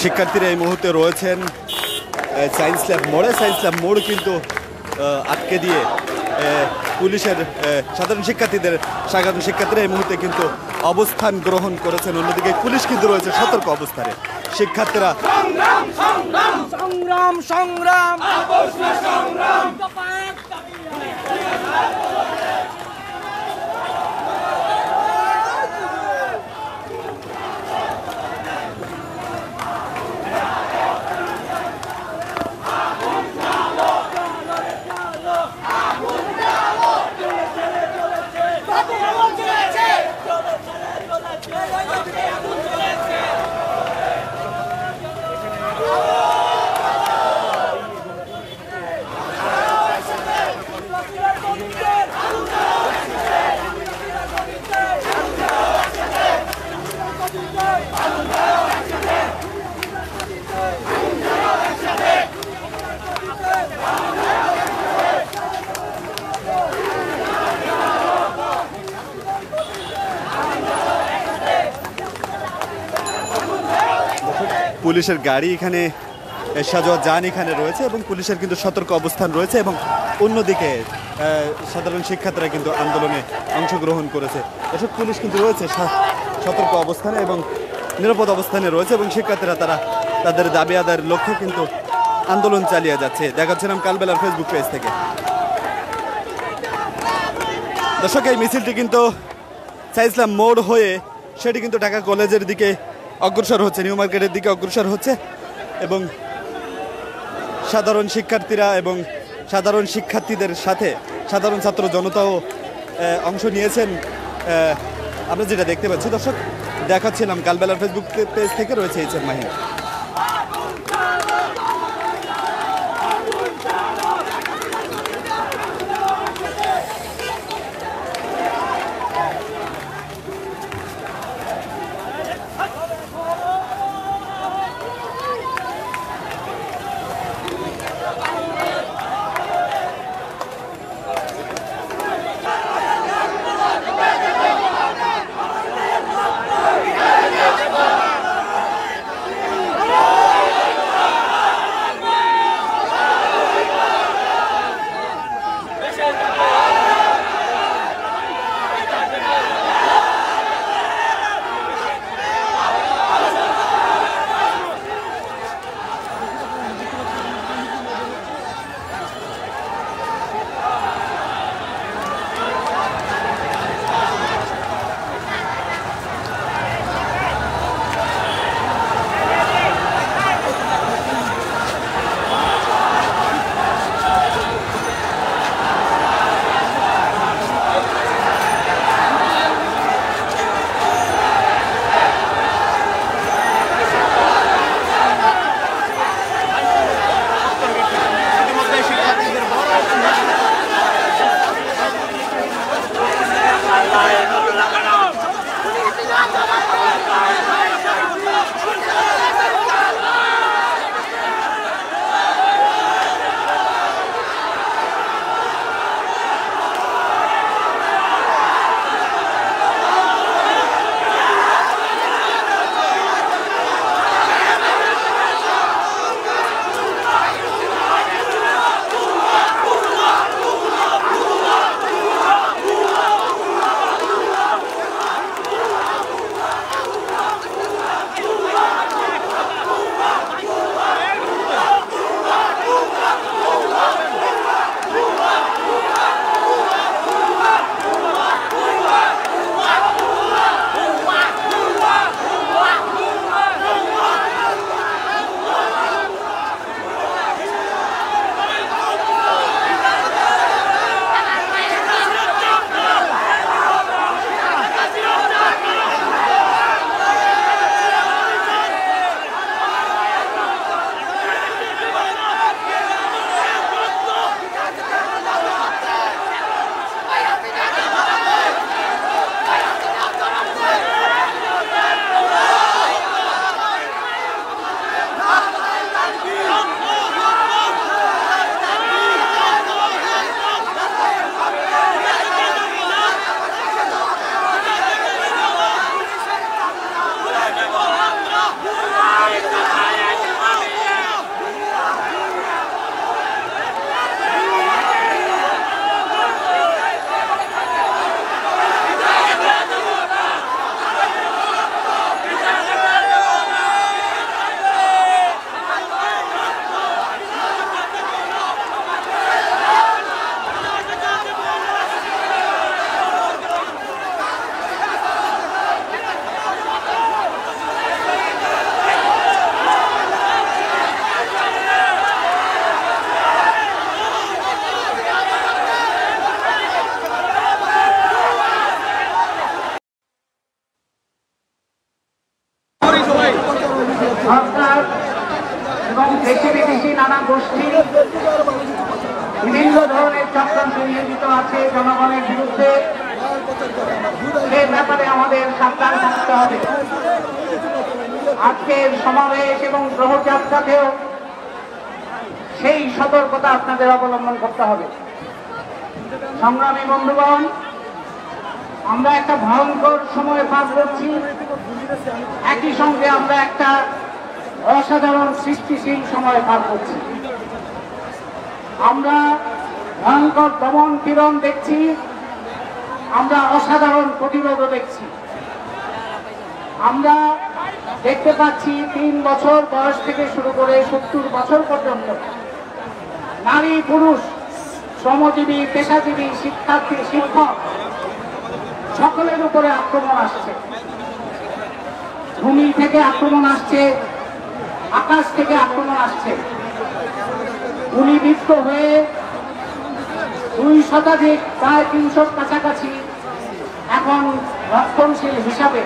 শিক্ষার্থীরা এই মুহূর্তে রয়েছেন সায়েন্স ল্যাব মোড়ে। সায়েন্স ল্যাব মোড় কিন্তু আটকে দিয়ে পুলিশের সাধারণ শিক্ষার্থীরা এই মুহূর্তে কিন্তু অবস্থান গ্রহণ করেছেন। অন্যদিকে পুলিশ কিন্তু রয়েছে সতর্ক অবস্থানে। শিক্ষার্থীরা পুলিশের গাড়ি এখানে সাজোয়া যান এখানে রয়েছে এবং পুলিশের কিন্তু সতর্ক অবস্থান রয়েছে এবং অন্যদিকে সাধারণ শিক্ষার্থীরা কিন্তু আন্দোলনে অংশগ্রহণ করেছে। এসব পুলিশ কিন্তু রয়েছে সতর্ক অবস্থানে এবং নিরাপদ অবস্থানে রয়েছে এবং শিক্ষার্থীরা তাদের দাবি আদায়ের লক্ষ্যে কিন্তু আন্দোলন চালিয়ে যাচ্ছে। দেখাচ্ছিলাম কালবেলার ফেসবুক পেজ থেকে। দর্শক, এই মিছিলটি কিন্তু সায়েন্স ল্যাব মোড় হয়ে সেটি কিন্তু ঢাকা কলেজের দিকে অগ্রসর হচ্ছে, নিউ মার্কেটের দিকে অগ্রসর হচ্ছে এবং সাধারণ শিক্ষার্থীরা এবং সাধারণ শিক্ষার্থীদের সাথে সাধারণ ছাত্র জনতাও অংশ নিয়েছেন। আমরা যেটা দেখতে পাচ্ছি দর্শক, দেখাচ্ছিলাম কালবেলার ফেসবুক পেজ থেকে রয়েছে এইচএম মাহিন। বিরুদ্ধে, সে ব্যাপারে আমাদের সাবধান থাকতে হবে। আজকের সমাবেশ এবং গ্রহযাত্রাকেও সেই সতর্কতা আপনাদের অবলম্বন করতে হবে। সংগ্রামী বন্ধুগণ, আমরা একটা ভয়ঙ্কর সময় পার করছি, একই সঙ্গে আমরা একটা অসাধারণ সৃষ্টিশীল সময় পার করছি। আমরা ভয়ঙ্কর দমন পীড়ন দেখছি, আমরা অসাধারণ প্রতিরোধও দেখছি। আমরা দেখতে পাচ্ছি 3 বছর বয়স থেকে শুরু করে 70 বছর পর্যন্ত নারী পুরুষ, শ্রমজীবী, পেশাজীবী, শিক্ষার্থী, শিক্ষক সকলের উপরে আক্রমণ আসছে। ভূমি থেকে আক্রমণ আসছে, আকাশ থেকে আক্রমণ আসছে। গুলিবিদ্ধ হয়ে 2 শতাধিক, প্রায় 300 কাছাকাছি এখন রক্ষণশীল হিসাবে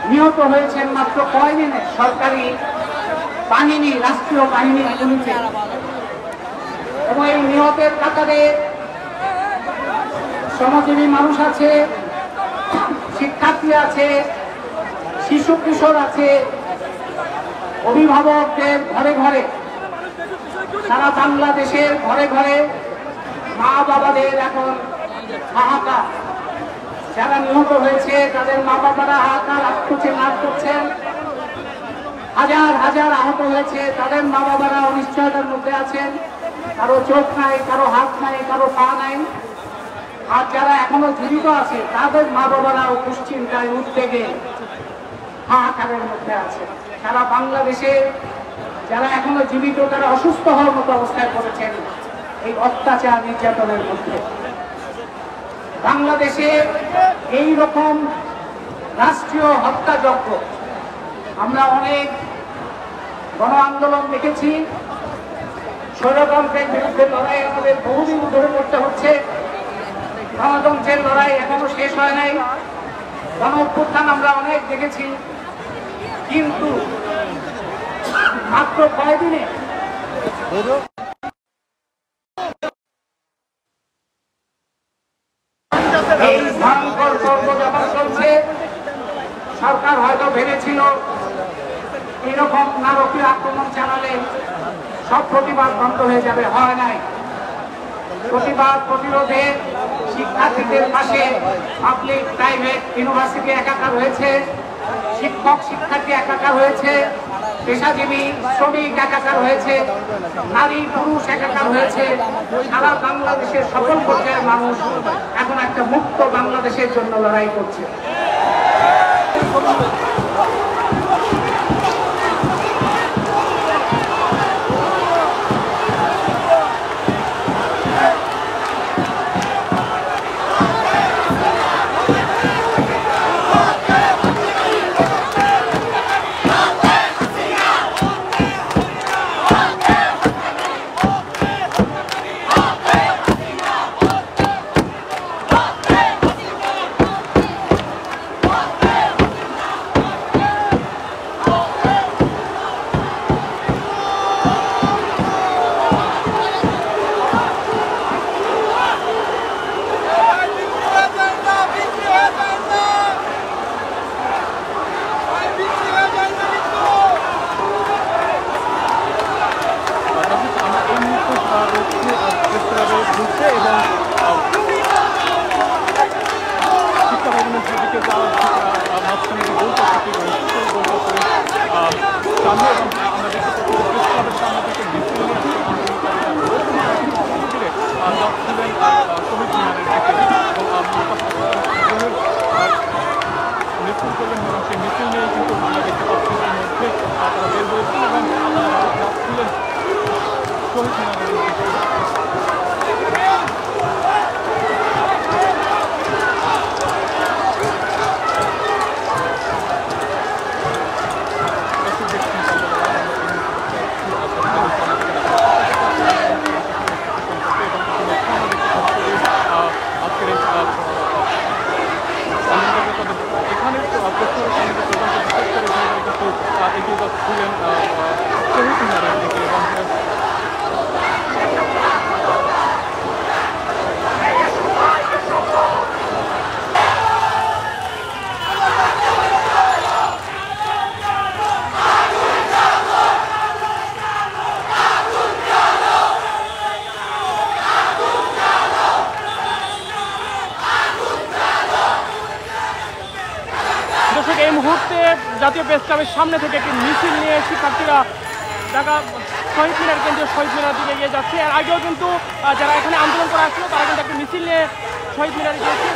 নিহত হয়েছেন মাত্র কয়দিনে সরকারি বাহিনী, রাষ্ট্রীয় বাহিনীর গুলিতে। এবং এই নিহতের কাতারে শ্রমজীবী মানুষ আছে, শিক্ষার্থী আছে, শিশু কিশোর আছে, অভিভাবকদের ঘরে ঘরে, সারা বাংলাদেশের ঘরে ঘরে মা বাবাদের এখন হাহাকার। যারা নিহত হয়েছে তাদের মা বাবারা হাহাকার আত্মচিৎকার করছেন। হাজার হাজার আহত হয়েছে, তাদের মা বাবারা অনিশ্চয়তার মধ্যে আছেন। কারো চোখ নাই, কারো হাত নাই, কারো পা নাই। আর যারা এখনো জীবিত আছে তাদের মা বাবারাও দুশ্চিন্তায়, উদ্বেগে, হাহাকারের মধ্যে আছে। সারা বাংলাদেশে যারা এখনো জীবিত তারা অসুস্থ হওয়ার মতো অবস্থায় পড়েছেন এই অত্যাচার নির্যাতনের মধ্যে। বাংলাদেশে এই রকম রাষ্ট্রীয় হত্যাযজ্ঞ আমরা অনেক গণ আন্দোলন দেখেছি। স্বৈরতন্ত্রের বিরুদ্ধে লড়াই আমাদের বহুদিন ধরে করতে হচ্ছে। গণতন্ত্রের লড়াই এখনো শেষ হয় নাই। গণ অভ্যুত্থান আমরা অনেক দেখেছি, কিন্তু মাত্র কয়দিনে এই ভয়ঙ্কর পর্ব যখন চলছে, সরকার হয়তো ভেবেছিল এরকম নারকীয় আক্রমণ চালালে সব প্রতিবাদ বন্ধ হয়ে যাবে। হয় নাই। প্রতিবাদ প্রতিরোধে শিক্ষার্থীদের পাশে পাবলিক, প্রাইভেট, ইউনিভার্সিটি একাকার হয়েছে, শিক্ষক শিক্ষার্থী একাকার হয়েছে, পেশাজীবী শ্রমিক একাকার হয়েছে, নারী পুরুষ একাকার হয়েছে। সারা বাংলাদেশের সকল পর্যায়ের মানুষ এখন একটা মুক্ত বাংলাদেশের জন্য লড়াই করছে। মুহূর্তে জাতীয় প্রেস ক্লাবের সামনে থেকে একটি মিছিল নিয়ে শিক্ষার্থীরা ঢাকা শহীদ মিনার, কেন্দ্রীয় শহীদ মিনার দিকে এগিয়ে যাচ্ছে। এর আগেও কিন্তু যারা এখানে আন্দোলন করে আসছিল তারা কিন্তু একটি মিছিল নিয়ে শহীদ মিনারে গিয়েছে।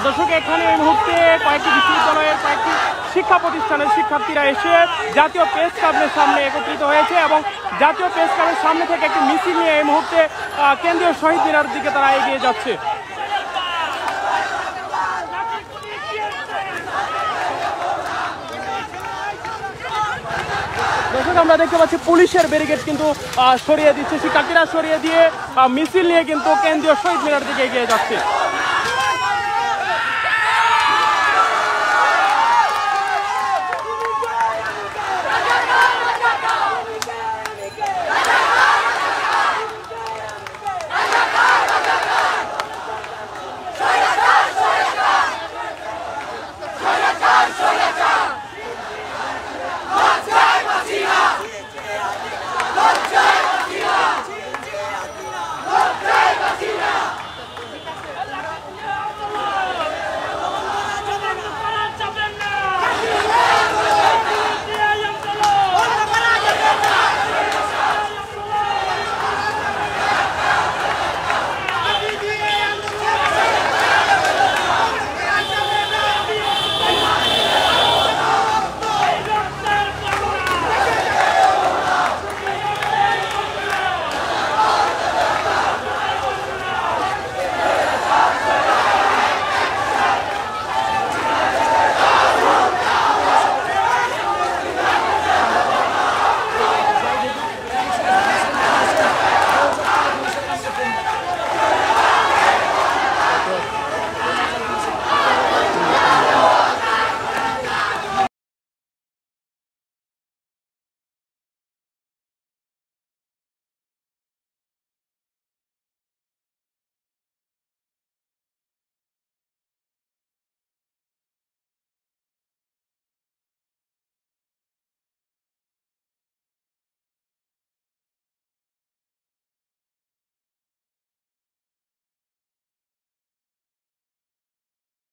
দর্শক, এখানে এই মুহূর্তে কয়েকটি বিশ্ববিদ্যালয়ের কয়েকটি শিক্ষা প্রতিষ্ঠানের শিক্ষার্থীরা এসে জাতীয় প্রেস ক্লাবের সামনে একত্রিত হয়েছে এবং জাতীয় প্রেস ক্লাবের সামনে থেকে একটি মিছিল নিয়ে এই মুহূর্তে কেন্দ্রীয় শহীদ মিনার দিকে তারা এগিয়ে যাচ্ছে। দর্শক, আমরা দেখতে পাচ্ছি পুলিশের ব্যারিকেড কিন্তু সরিয়ে দিচ্ছে, শিক্ষার্থীরা সরিয়ে দিয়ে মিছিল নিয়ে কিন্তু কেন্দ্রীয় শহীদ মিনার দিকে এগিয়ে যাচ্ছে।